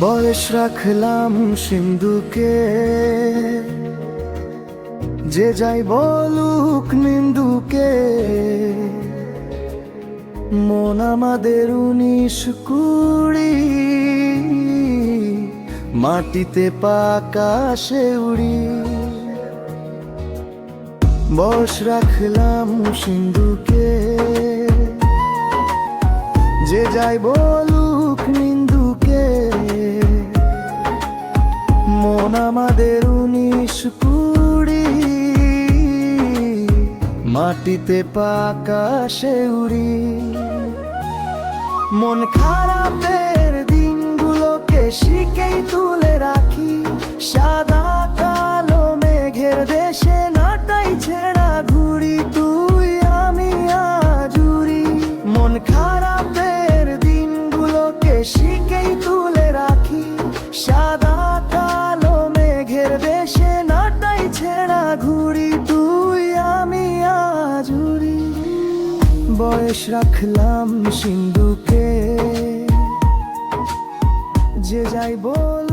বয়স রাখলাম সিন্ধুকে, যে যাই বলুক নিন্দুকে। মন আমাদের 19-20, মাটিতে পাকাশে উড়ি। বয়স রাখলাম সিন্ধুকে, যে যাই বলুক নিন্দুকে। মন আমাদের 19-20, মাটিতে পাকাশে উড়ি। মন খারাপের দিনগুলোকে শিখেই তুলে রাখি, সাদা কালো মেঘের দেশে নাটাই ছেঁড়া ঘুরি। তুই আমি আজ উড়ি। মন খারাপের দিনগুলোকে শিখেই তুলে রাখি, সাদা কালো মেঘের দেশে নাটাই ছেঁড়া ঘুরি। তুই আমি আজ উড়ি। বয়স রাখলাম সিন্ধুকে, যে যাই বল